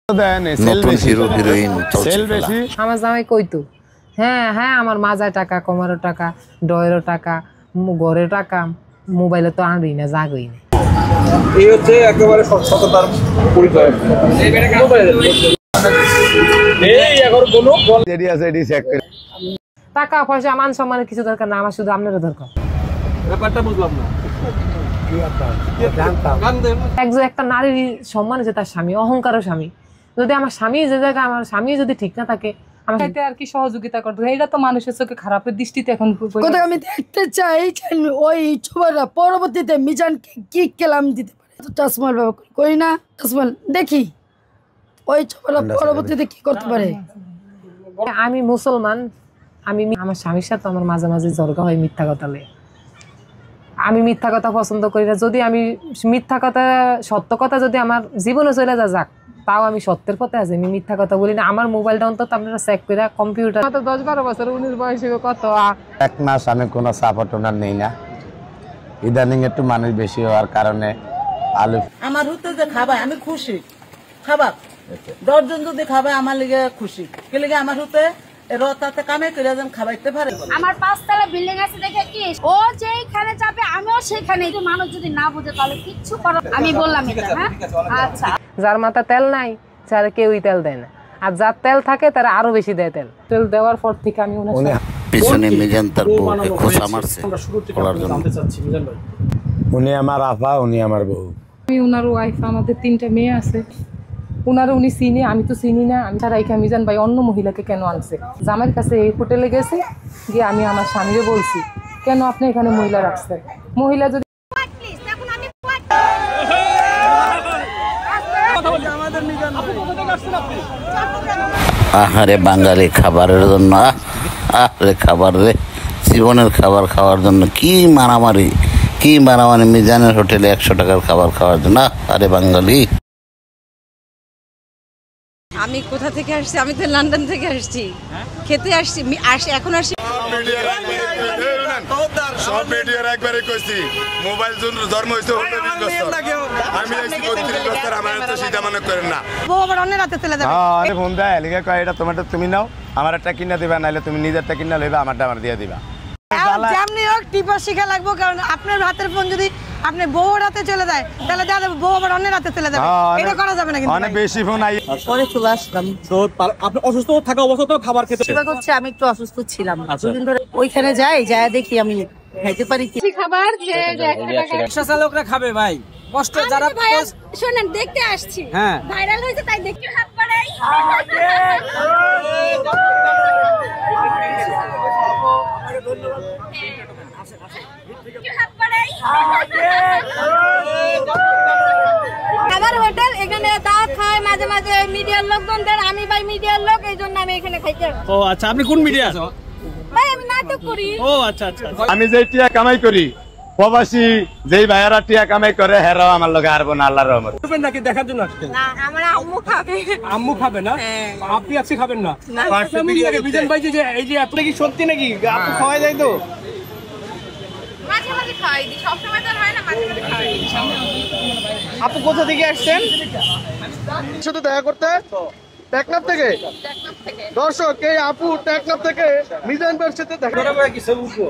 নতুন hero heroine আমার জামাই কইতো হ্যাঁ হ্যাঁ আমার মাজায় টাকা কমারও টাকা ডয়েরও টাকা ঘরের টাকা মোবাইলে তো আনবি না জাগই না এই হচ্ছে একেবারে সততার পরিচয়। টাকা পয়সা মান সম্মানের কিছু দরকার না, আমার শুধু আপনারও দরকার। ব্যাপারটা বুঝলাম না। একটা নারীর সম্মান আছে তার স্বামী, অহংকারও স্বামী। যদি আমার স্বামী যে জায়গায় আমার স্বামী যদি ঠিক না থাকে আমাকে আর কি সহযোগিতা করতে, এটা তো মানুষের চোখে খারাপের দৃষ্টিতে এখন আমি দেখতে চাই ওই ছোটরা পরবর্তীতে মিজানকে কি কেলাম দিতে পারে। টাসমাল ব্যবহার করি না, টাসমাল দেখি ওই ছোটরা পরবর্তীতে কি করতে পারে। আমি মুসলমান, আমি আমার স্বামীর সাথে আমার মাঝে মাঝে ঝগড়া হয় মিথ্যা কথা লয়ে। আমি মিথ্যা কথা পছন্দ করি না। যদি আমি মিথ্যা কথা সত্য কথা যদি আমার জীবনে চলে যাক তাও আমি সত্যের পথে আছি, আমি মিথ্যা কথা বলি না। আমার মোবাইলটা অন্তত আপনারা চেক করে কম্পিউটার 10-12 বছর 19 বয়সে কত এক মাস আমি কোনো সাপোর্ট ওনার নেই না। ইদানিং একটু মানুষ বেশি হওয়ার কারণে আলু আমার হতে যে খাবার আমি খুশি, খাবার 10 জন যদি খাবে আমার লিগে খুশি, কে লিগে আমার হতে রতাতে কামে করে যেন খাবাইতে পারে। আমার 5 তলা বিল্ডিং আছে দেখে কি ও যেখানে যাবে আমিও সেখানে। মানুষ যদি না বুঝে তাহলে কিচ্ছু করার। আমি বললাম এটা হ্যাঁ আচ্ছা। যার মাথা তেল নাই তার কেউই তেল দেয় না, আর যার তেল থাকে তারা আরো বেশি দেয় তেল। তেল দেওয়ার পর থেকে আমি পিছনে মিজান তার বউকে খোঁচা মারছে বলার জন্য। উনি আমার আপা, উনি আমার বউ। আমি ওনার ওয়াইফ, আমাদের 3টা মেয়ে আছে। উনারা উনি চিনি, আমি তো চিনি না। আমি তারা এখানে মিজান ভাই অন্য মহিলাকে কেন আনছে? জামাইয়ের কাছে এই হোটেলে গেছি গিয়ে আমি আমার স্বামীকে বলছি কেন আপনি এখানে মহিলা রাখছেন। মহিলা যদি আহারে বাঙালি খাবারের জন্য, আরে খাবার রে, জীবনের খাবার খাওয়ার জন্য কি মারামারি, কি মারামারি মিজানের হোটেলে 100 টাকার খাবার খাওয়ার জন্য। আরে বাঙালি। আমি কোথা থেকে আসছি? আমি তো লন্ডন থেকে আসছি, খেতে আসছি, এখন আসছি। সব মিডিয়ার একবারে কইছি মোবাইল জন্ম হইছে হলো 20 বছর, আমি আইছি 32 বছর, আমার তো সেটা মনে করেন না। বউ আবার অন্য রাতে চলে যাবে। হ্যাঁ আরে ফোন দেয় লিখে কয় এটা তোমারটা তুমি নাও, আমার একটা কিনা দিবা, নাইলে তুমি নিজেরটা কিনা লইবা, আমারটা আমার দিয়ে দিবা। যেমনি হোক টিপা শিখা লাগবো, কারণ আপনার হাতের ফোন যদি আপনি বউ রাতে চলে যায় তাহলে দেখা যাবে বউ আবার অন্য রাতে চলে যাবে। এটা করা যাবে না কিন্তু। অনেক বেশি ফোন আই পরে চলে আসলাম। তো আপনি অসুস্থ থাকা অবস্থাতেও খাবার খেতে হচ্ছে। আমি একটু অসুস্থ ছিলাম, দুদিন ধরে ওইখানে যাই দেখি আমি খাইতে পারি কি খাবার। লোকরা খাবে ভাই, কষ্ট যারা শুনেন দেখতে আসছি, হ্যাঁ ভাইরাল হয়েছে তাই দেখতে হাত বাড়াই। খাবার হোটেল এখানে দাওয়াত খায় মাঝে মাঝে মিডিয়ার লোকজনদের। আমি ভাই মিডিয়ার লোক, এই জন্য আমি এখানে খাইতে। ও আচ্ছা, আপনি কোন মিডিয়া? ভাই আমি নাটক করি। ও আচ্ছা আচ্ছা। আমি যেই টিয়া কামাই করি, প্রবাসী যেই ভাইয়ারা টিয়া কামাই করে হেরাও আমার লগে আরবো না, আল্লাহর রহমত। খাবেন নাকি দেখার জন্য আসছেন? না আমার আম্মু খাবে। আম্মু খাবে না? আপনি আজকে খাবেন না? মিজান ভাই যে এই যে আপনি কি সত্যি নাকি আপু খাওয়াই যায়? তো মাঝে মাঝে খাওয়াই দিই, সব সময় তো হয় না, মাঝে মাঝে খাওয়াই দিই। আপু কোথা থেকে আসছেন? সাথে দেখা করতে টেকনাফ থেকে। দর্শক এই আপু টেকনাফ থেকে মিজান ভাইয়ের সাথে দেখা করে কি সব উঠবো।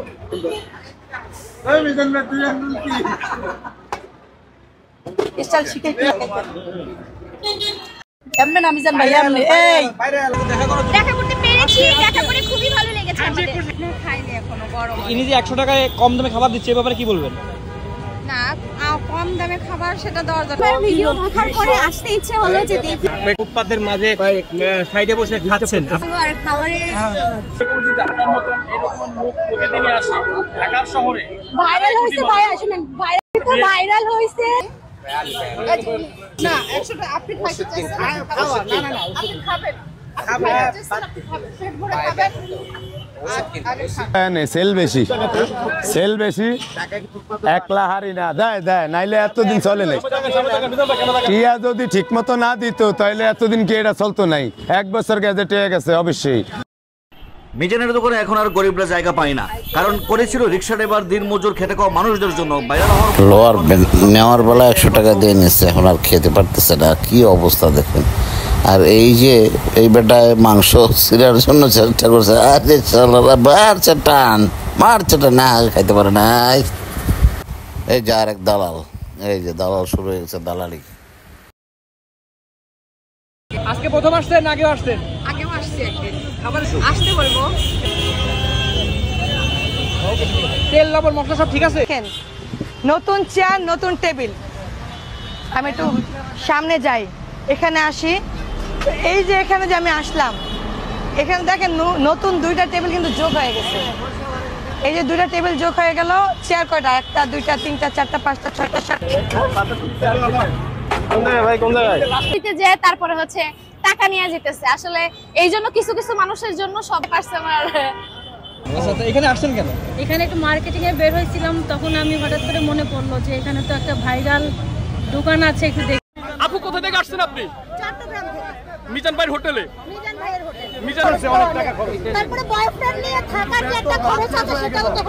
এই মিজান ভাই তুই কি স্টাইল শিখে কি এমন না মিজান ভাই এমন এই দেখা করতে পেরেছি, দেখা করে খুবই ভালো লেগেছে আমাদের। খাইনি এখনো গরম। ইনি যে 100 টাকায় কম দামে খাবার দিচ্ছে, এই ব্যাপারে কি বলবেন? না কম দামে খাবার সেটা দেওয়ার দরকার। ভিডিও দেখার পরে আসতে ইচ্ছে হলো যে দেখি। ফুটপাতের মাঝে সাইডে বসে খাচ্ছেন। আর খাবারে আপনার মতন এরকম লোক প্রতিদিনই আসে ঢাকার শহরে। ভাইরাল হইছে ভাই, আসেন ভাইরাল হইছে না। 100 টাকা আপনি খাইতে চাইছেন? না না আপনি খাবেন, সেল বেশি, সেল বেশি, একলা হারি না দেয় দেয়, নাইলে এতদিন চলে নাই। টিয়া যদি ঠিক মতো না দিত তাহলে এতদিন কি এটা চলতো নাই। 1 বছর গেছে টিয়া গেছে অবশ্যই। মিজানের দোকানে এখন আর গরিবরা জায়গা পায় না, কারণ করেছিল রিক্সা ড্রাইভার, দিন মজুর, খেটে খাওয়া মানুষদের জন্য। লোয়ার নেওয়ার বেলা 100 টাকা দিয়ে নিচ্ছে, এখন আর খেতে পারতেছে না। কি অবস্থা দেখেন, আর এই যে এই বেটায় মাংস ছিঁড়ার জন্য চেষ্টা করছে, আরে চলারা মারছে টান, মারছে টান, না খাইতে পারে না। এই যে আর এক দালাল, এই যে দালাল শুরু হয়ে গেছে দালালি। আজকে প্রথম আসছেন না আগেও আসছেন? আগেও আসছি একদিন, আবার আসতে বলবো। তেল লবণ মশলা সব ঠিক আছে? নতুন চেয়ার, নতুন টেবিল। আমি একটু সামনে যাই, এখানে আসি। এই যে এখানে যে আমি আসলাম, এখানে দেখেন নতুন 2টা টেবিল কিন্তু যোগ হয়ে গেছে। এই যে 2টা টেবিল যোগ হয়ে গেল। চেয়ার কয়টা? 1টা 2টা 3টা 4টা 5টা 6টা 7টা। যে তারপরে হচ্ছে টাকা নিয়ে যেতেছে। আসলে এই জন্য কিছু কিছু মানুষের জন্য সব কাস্টমার। আচ্ছা, এখানে আসছেন কেন? এখানে একটু মার্কেটিং এ বের হয়েছিলাম, তখন আমি হঠাৎ করে মনে পড়লো যে এখানে তো একটা ভাইরাল দোকান আছে, একটু দেখি। আপু কোথা থেকে আসছেন আপনি? চট্টগ্রাম থেকে। মিজান ভাইয়ের হোটেলে? মিজান ভাইয়ের হোটেল। মিজান অনেক টাকা খরচ। তারপরে বয়ফ্রেন্ড নিয়ে থাকার যে একটা খরচ আছে সেটাও তো